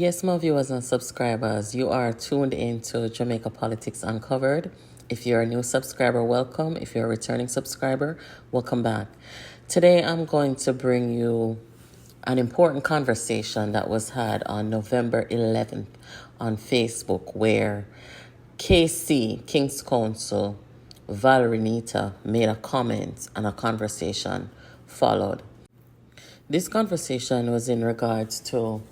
Yes, my viewers and subscribers, you are tuned into Jamaica Politics Uncovered. If you're a new subscriber, welcome. If you're a returning subscriber, welcome back. Today, I'm going to bring you an important conversation that was had on November 11th on Facebook, where KC, King's Counsel, Valerie Neita, made a comment and a conversation followed. This conversation was in regards to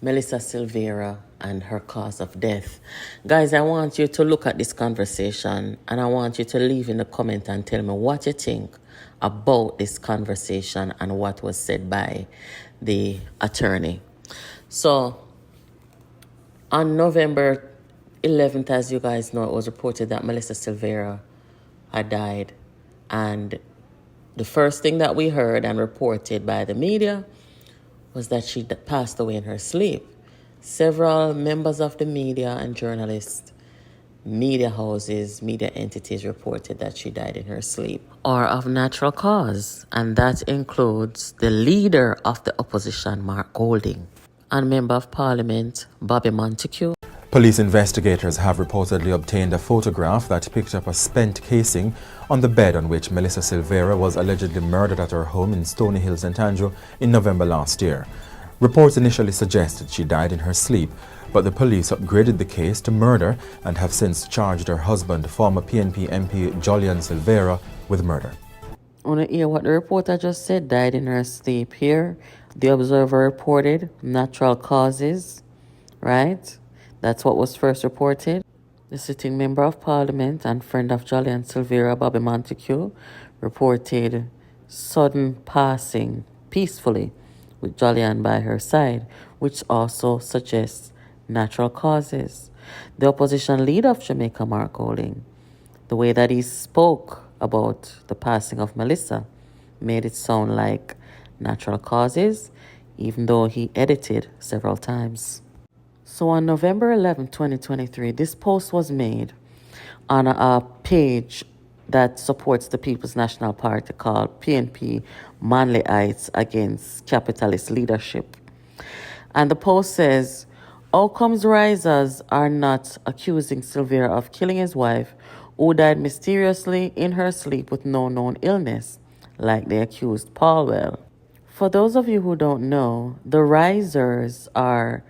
Melissa Silvera and her cause of death. Guys, I want you to look at this conversation and I want you to leave in the comment and tell me what you think about this conversation and what was said by the attorney. So, on November 11th, as you guys know, it was reported that Melissa Silvera had died. And the first thing that we heard and reported by the media was that she passed away in her sleep. Several members of the media and journalists, media houses, media entities reported that she died in her sleep or of natural cause. And that includes the leader of the opposition, Mark Golding, and Member of Parliament, Bobby Montague. Police investigators have reportedly obtained a photograph that picked up a spent casing on the bed on which Melissa Silvera was allegedly murdered at her home in Stony Hill, St. Andrew in November last year. Reports initially suggested she died in her sleep, but the police upgraded the case to murder and have since charged her husband, former PNP MP Julian Silvera, with murder. I want to hear what the reporter just said, died in her sleep. Here, the Observer reported natural causes, right? That's what was first reported. The sitting Member of Parliament and friend of Julian Silvera, Bobby Montague, reported sudden passing peacefully with Julian by her side, which also suggests natural causes. The opposition leader of Jamaica, Mark Golding, the way that he spoke about the passing of Melissa made it sound like natural causes, even though he edited several times. So on November 11, 2023, this post was made on a page that supports the People's National Party called PNP Manleyites Against Capitalist Leadership. And the post says, outcomes risers are not accusing Silvera of killing his wife, who died mysteriously in her sleep with no known illness, like they accused Paulwell. For those of you who don't know, the risers are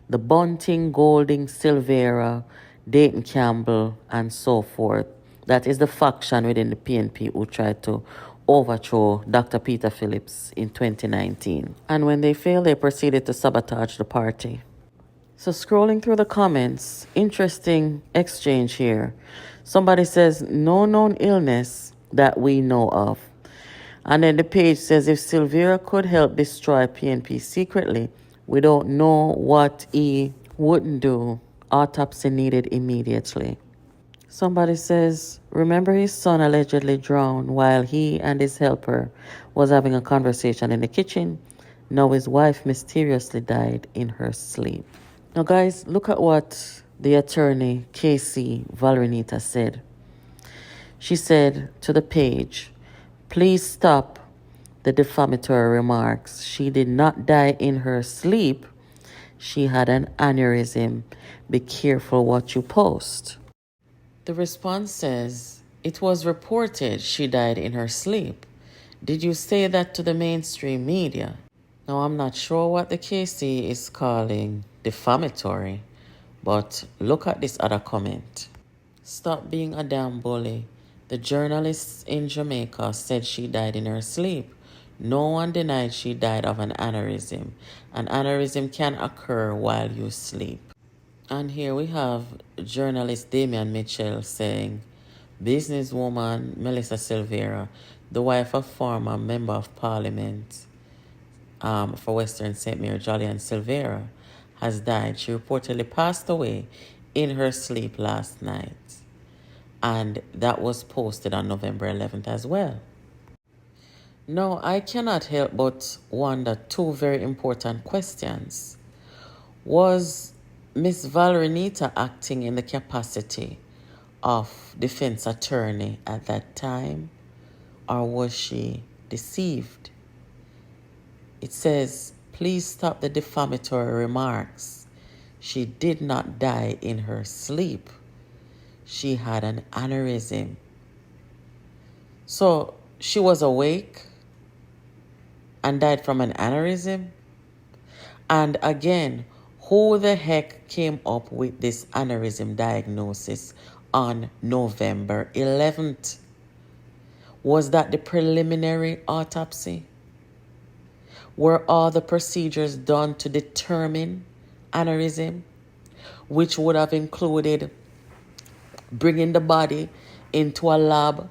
the Bunting, Golding, Silvera, Dayton Campbell, and so forth. That is the faction within the PNP who tried to overthrow Dr. Peter Phillips in 2019. And when they failed, they proceeded to sabotage the party. So scrolling through the comments, interesting exchange here. Somebody says, no known illness that we know of. And then the page says, if Silvera could help destroy PNP secretly, we don't know what he wouldn't do. Autopsy needed immediately. Somebody says, remember his son allegedly drowned while he and his helper was having a conversation in the kitchen? Now his wife mysteriously died in her sleep. Now guys, look at what the attorney, KC Valerie Neita, said. She said to the page, please stop the defamatory remarks. She did not die in her sleep. She had an aneurysm. Be careful what you post. The response says, it was reported she died in her sleep. Did you say that to the mainstream media? Now, I'm not sure what the KC is calling defamatory, but look at this other comment. Stop being a damn bully. The journalists in Jamaica said she died in her sleep. No one denied she died of an aneurysm. An aneurysm can occur while you sleep. And here we have journalist Damian Mitchell saying, businesswoman Melissa Silvera, the wife of former Member of Parliament for Western St. Mary, Julian Silvera, has died. She reportedly passed away in her sleep last night. And that was posted on November 11th as well. Now, I cannot help but wonder two very important questions. Was Miss Valerie Neita acting in the capacity of defense attorney at that time, or was she deceived? It says, please stop the defamatory remarks. She did not die in her sleep. She had an aneurysm. So she was awake and died from an aneurysm. And again, who the heck came up with this aneurysm diagnosis on November 11th? Was that the preliminary autopsy? Were all the procedures done to determine aneurysm, which would have included bringing the body into a lab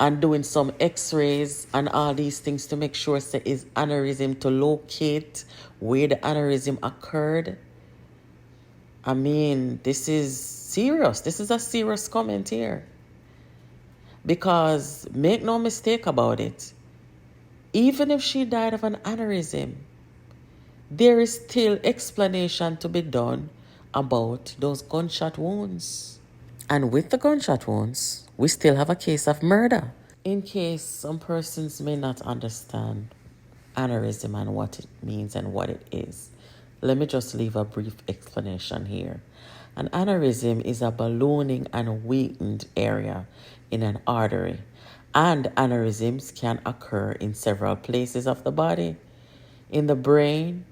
and doing some x-rays and all these things to make sure there is aneurysm, to locate where the aneurysm occurred? I mean, this is serious. This is a serious comment here. Because make no mistake about it, even if she died of an aneurysm, there is still explanation to be done about those gunshot wounds. And with the gunshot wounds, we still have a case of murder. In case some persons may not understand aneurysm and what it means and what it is, let me just leave a brief explanation here. An aneurysm is a ballooning and weakened area in an artery, and aneurysms can occur in several places of the body: in the brain,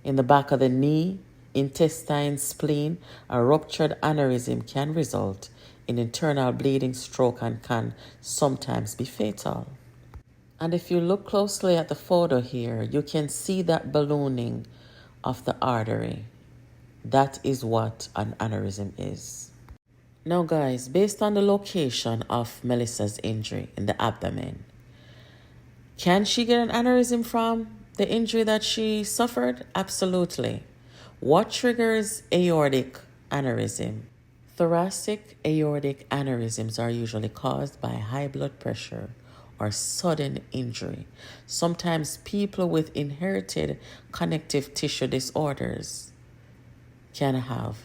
in the back of the knee, intestine, spleen. A ruptured aneurysm can result in internal bleeding, stroke, and can sometimes be fatal. And if you look closely at the photo here, you can see that ballooning of the artery. That is what an aneurysm is. Now guys, based on the location of Melissa's injury in the abdomen, can she get an aneurysm from the injury that she suffered? Absolutely. What triggers aortic aneurysm? Thoracic aortic aneurysms are usually caused by high blood pressure or sudden injury. Sometimes people with inherited connective tissue disorders can have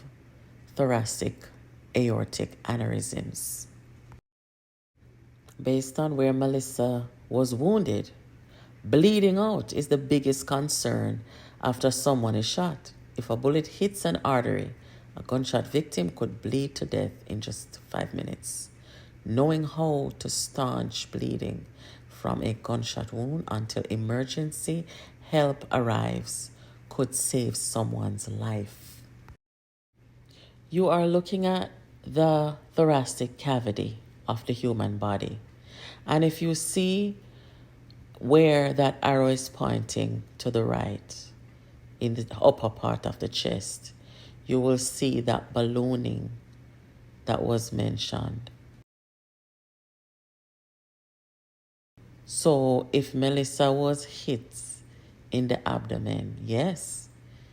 thoracic aortic aneurysms. Based on where Melissa was wounded, bleeding out is the biggest concern after someone is shot. If a bullet hits an artery, a gunshot victim could bleed to death in just 5 minutes. Knowing how to staunch bleeding from a gunshot wound until emergency help arrives could save someone's life. You are looking at the thoracic cavity of the human body. And if you see where that arrow is pointing to the right, in the upper part of the chest, you will see that ballooning that was mentioned. So if Melissa was hit in the abdomen, yes,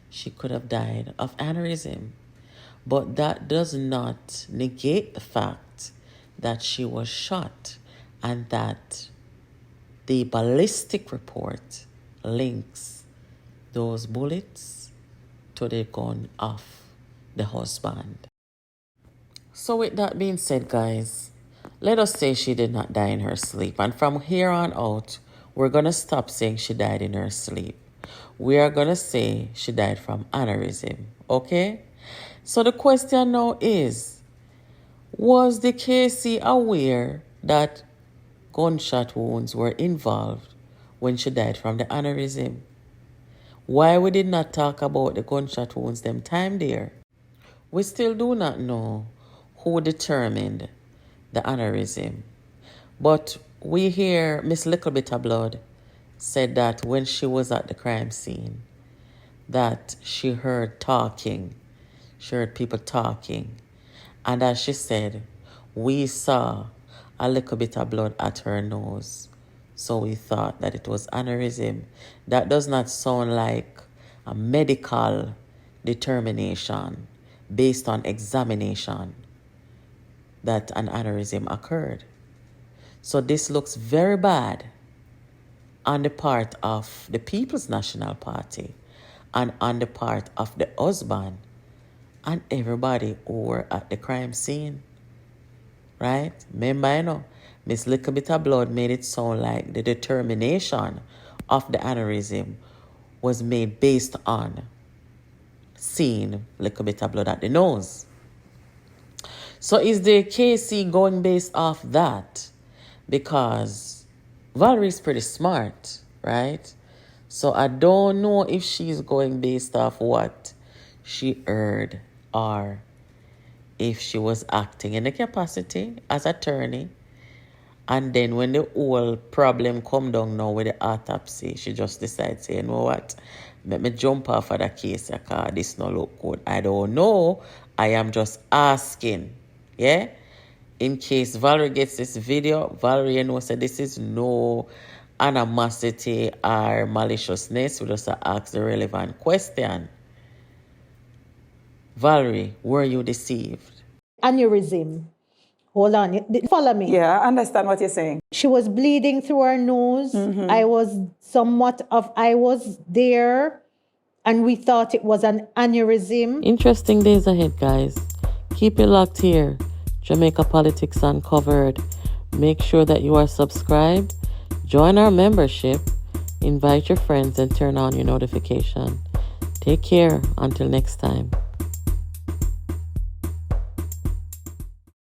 she could have died of aneurysm. But that does not negate the fact that she was shot and that the ballistic report links those bullets to the gun of the husband. So with that being said, guys, let us say she did not die in her sleep. And from here on out, we're going to stop saying she died in her sleep. We are going to say she died from aneurysm. Okay? So the question now is, was the KC aware that gunshot wounds were involved when she died from the aneurysm? Why we did not talk about the gunshot wounds them time there? We still do not know who determined the aneurysm. But we hear Miss Little Bit of Blood said that when she was at the crime scene, that she heard talking. She heard people talking. And as she said, we saw a little bit of blood at her nose. So we thought that it was aneurysm. That does not sound like a medical determination based on examination that an aneurysm occurred. So this looks very bad on the part of the People's National Party and on the part of the husband and everybody who were at the crime scene. Right? Remember, Miss Little Bit of Blood made it sound like the determination of the aneurysm was made based on seen a little bit of blood at the nose. So is the KC going based off that? Because Valerie is pretty smart, right? So I don't know if she's going based off what she heard or if she was acting in the capacity as attorney. And then when the whole problem come down now with the autopsy, she just decides, you know what, let me jump off of the case because this no look good. I don't know. I am just asking. Yeah? In case Valerie gets this video, Valerie, you know, said this is no animosity or maliciousness. We just ask the relevant question. Valerie, were you deceived? Aneurism. Hold on. Follow me. Yeah, I understand what you're saying. She was bleeding through her nose. I was there, and we thought it was an aneurysm. Interesting days ahead, guys. Keep it locked here. Jamaica Politics Uncovered. Make sure that you are subscribed. Join our membership. Invite your friends and turn on your notification. Take care. Until next time.